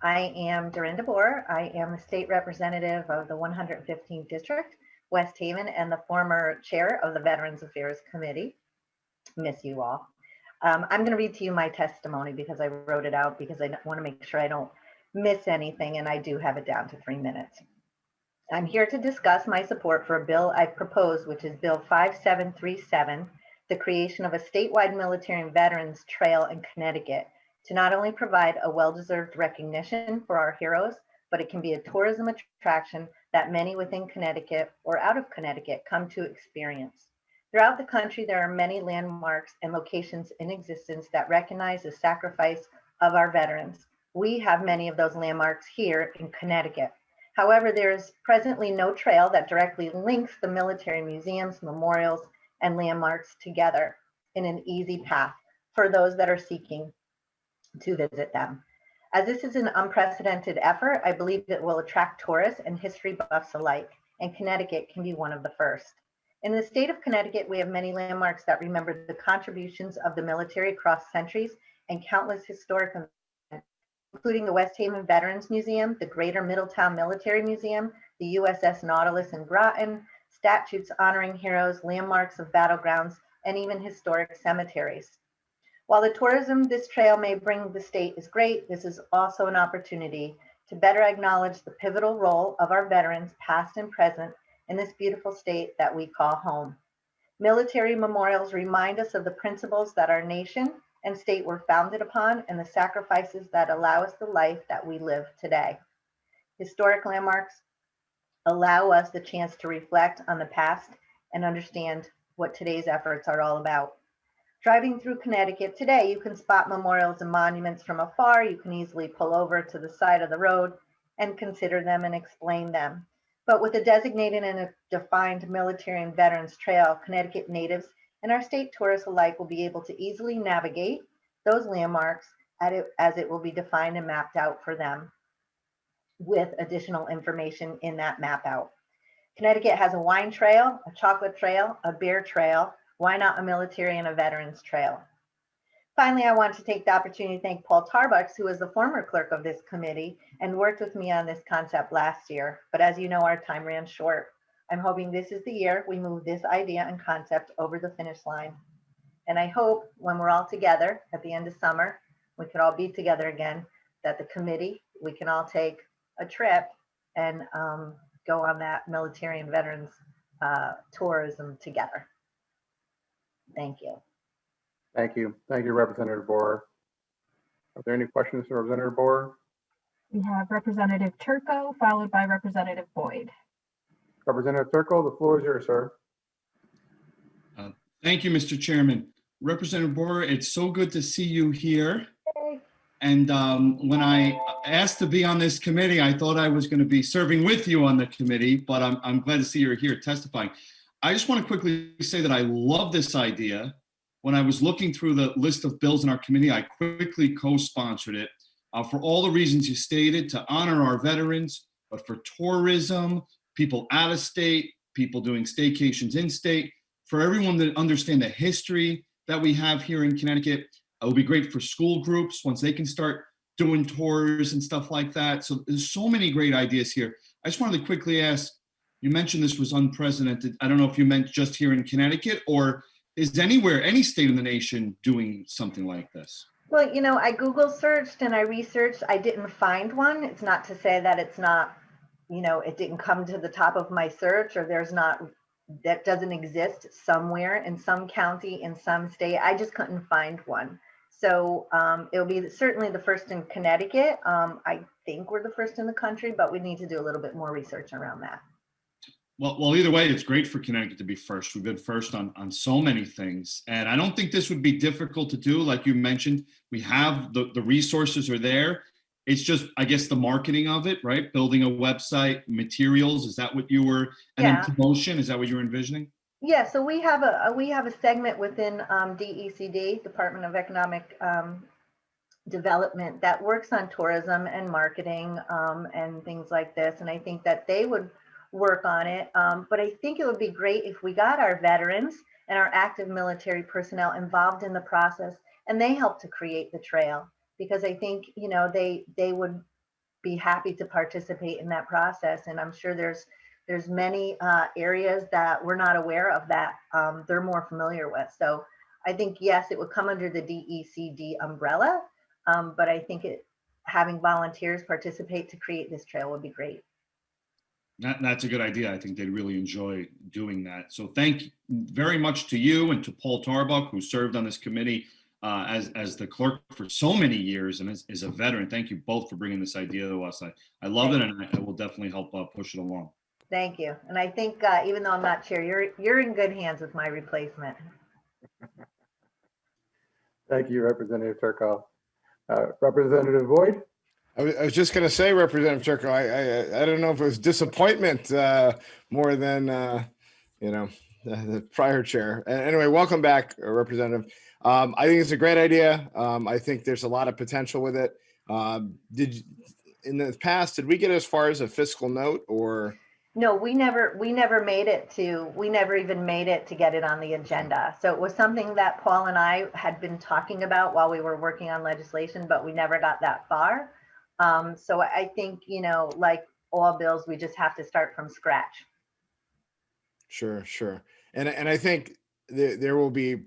I am Dorinda. I am the state representative of the 115th District, West Haven, and the former chair of the Veterans Affairs Committee. Miss you all. I'm going to read to you my testimony because I wrote it out because I want to make sure I don't miss anything, and I do have it down to 3 minutes. I'm here to discuss my support for a bill I've proposed, which is Bill 5737, the creation of a statewide military and veterans trail in Connecticut to not only provide a well-deserved recognition for our heroes, but it can be a tourism attraction that many within Connecticut or out of Connecticut come to experience. Throughout the country, there are many landmarks and locations in existence that recognize the sacrifice of our veterans. We have many of those landmarks here in Connecticut. However, there is presently no trail that directly links the military museums, memorials, and landmarks together in an easy path for those that are seeking to visit them. As this is an unprecedented effort, I believe it will attract tourists and history buffs alike, and Connecticut can be one of the first. In the state of Connecticut, we have many landmarks that remember the contributions of the military across centuries and countless historic events, including the West Haven Veterans Museum, the Greater Middletown Military Museum, the USS Nautilus in Groton, statutes honoring heroes, landmarks of battlegrounds, and even historic cemeteries. While the tourism this trail may bring the state is great, this is also an opportunity to better acknowledge the pivotal role of our veterans, past and present, in this beautiful state that we call home. Military memorials remind us of the principles that our nation and state were founded upon and the sacrifices that allow us the life that we live today. Historic landmarks allow us the chance to reflect on the past and understand what today's efforts are all about. Driving through Connecticut today, you can spot memorials and monuments from afar. You can easily pull over to the side of the road and consider them and explain them. But with a designated and a defined military and veterans trail, Connecticut natives and our state tourists alike will be able to easily navigate those landmarks as it will be defined and mapped out for them with additional information in that map out. Connecticut has a wine trail, a chocolate trail, a beer trail. Why not a military and a veterans trail? Finally, I want to take the opportunity to thank Paul Tarbucks, who was the former clerk of this committee and worked with me on this concept last year. But as you know, our time ran short. I'm hoping this is the year we move this idea and concept over the finish line. And I hope when we're all together at the end of summer, we can all be together again, that the committee, we can all take a trip and go on that military and veterans tourism together. Thank you. Thank you. Thank you, Representative Boer. Are there any questions for Representative Boer? We have Representative Turco, followed by Representative Boyd. Representative Turco, the floor is yours, sir. Thank you, Mr. Chairman. Representative Boer, it's so good to see you here. Hey. And when I asked to be on this committee, I thought I was going to be serving with you on the committee, but I'm glad to see you're here testifying. I just want to quickly say that I love this idea. When I was looking through the list of bills in our committee, I quickly co-sponsored it for all the reasons you stated, to honor our veterans, but for tourism, people out of state, people doing staycations in state, for everyone to understand the history that we have here in Connecticut. It will be great for school groups once they can start doing tours and stuff like that. So there's so many great ideas here. I just wanted to quickly ask, you mentioned this was unprecedented. I don't know if you meant just here in Connecticut, or is anywhere, any state in the nation doing something like this? Well, you know, I Google searched and I researched. I didn't find one. It's not to say that it's not, you know, it didn't come to the top of my search, or there's not, that doesn't exist somewhere in some county, in some state. I just couldn't find one. So it'll be certainly the first in Connecticut. I think we're the first in the country, but we need to do a little bit more research around that. Well, either way, it's great for Connecticut to be first. We've been first on so many things. And I don't think this would be difficult to do. Like you mentioned, we have the resources are there. It's just, I guess, the marketing of it, right? Building a website, materials. Is that what you were, and then promotion, is that what you were envisioning? Yeah, so we have a segment within DECD, Department of Economic Development, that works on tourism and marketing and things like this. And I think that they would work on it. But I think it would be great if we got our veterans and our active military personnel involved in the process, and they helped to create the trail, because I think, you know, they would be happy to participate in that process. And I'm sure there's many areas that we're not aware of that they're more familiar with. So I think, yes, it would come under the DECD umbrella, but I think having volunteers participate to create this trail would be great. That's a good idea. I think they'd really enjoy doing that. So thank you very much to you and to Paul Tarbuck, who served on this committee as the clerk for so many years and is a veteran. Thank you both for bringing this idea to us. I love it, and I will definitely help push it along. Thank you. And I think even though I'm not chair, you're in good hands with my replacement. Thank you, Representative Turco. Representative Boyd? I was just going to say, Representative Turco, I don't know if it was disappointment more than, the prior chair. Anyway, welcome back, Representative. I think it's a great idea. I think there's a lot of potential with it. In the past, did we get as far as a fiscal note or? No, we never even made it to get it on the agenda. So it was something that Paul and I had been talking about while we were working on legislation, but we never got that far. So I think, like all bills, we just have to start from scratch. Sure. And I think there will be,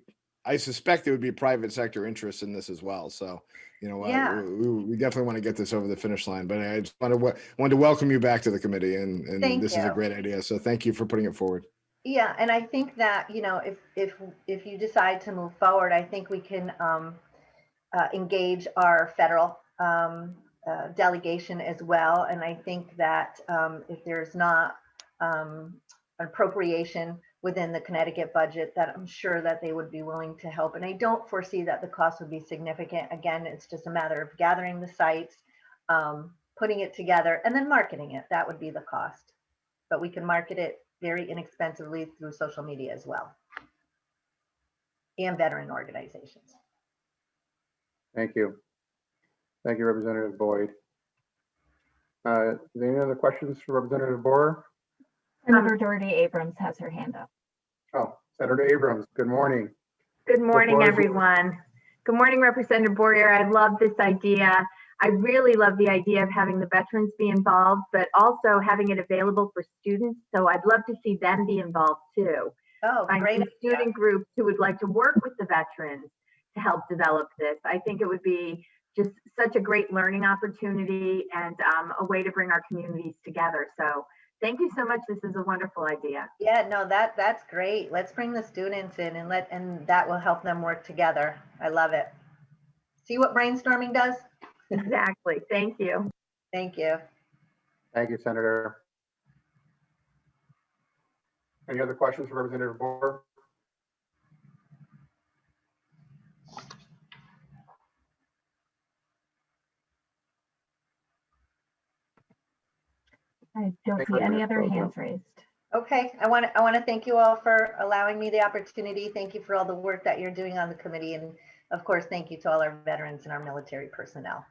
I suspect there would be private sector interest in this as well. So, Yeah. we definitely want to get this over the finish line, but I just wanted to welcome you back to the committee, and this is a great idea. So thank you for putting it forward. Yeah, and I think that, if you decide to move forward, I think we can engage our federal delegation as well. And I think that if there's not an appropriation within the Connecticut budget, that I'm sure that they would be willing to help. And I don't foresee that the cost would be significant. Again, it's just a matter of gathering the sites, putting it together, and then marketing it. That would be the cost. But we can market it very inexpensively through social media as well, and veteran organizations. Thank you. Thank you, Representative Boyd. Is there any other questions for Representative Borer? Senator Doherty Abrams has her hand up. Oh, Senator Abrams, good morning. Good morning, floor is everyone. Good morning, Representative Boyer. I love this idea. I really love the idea of having the veterans be involved, but also having it available for students. So I'd love to see them be involved too. Oh, Find great. some student groups who would like to work with the veterans to help develop this. I think it would be just such a great learning opportunity and a way to bring our communities together. So thank you so much. This is a wonderful idea. Yeah, no, that's great. Let's bring the students in and that will help them work together. I love it. See what brainstorming does? Exactly. Thank you. Thank you. Thank you, Senator. Any other questions for Representative Borer? I don't Thank see you, any Ms. other Bozo. hands raised. Okay, I want to thank you all for allowing me the opportunity. Thank you for all the work that you're doing on the committee. And of course, thank you to all our veterans and our military personnel.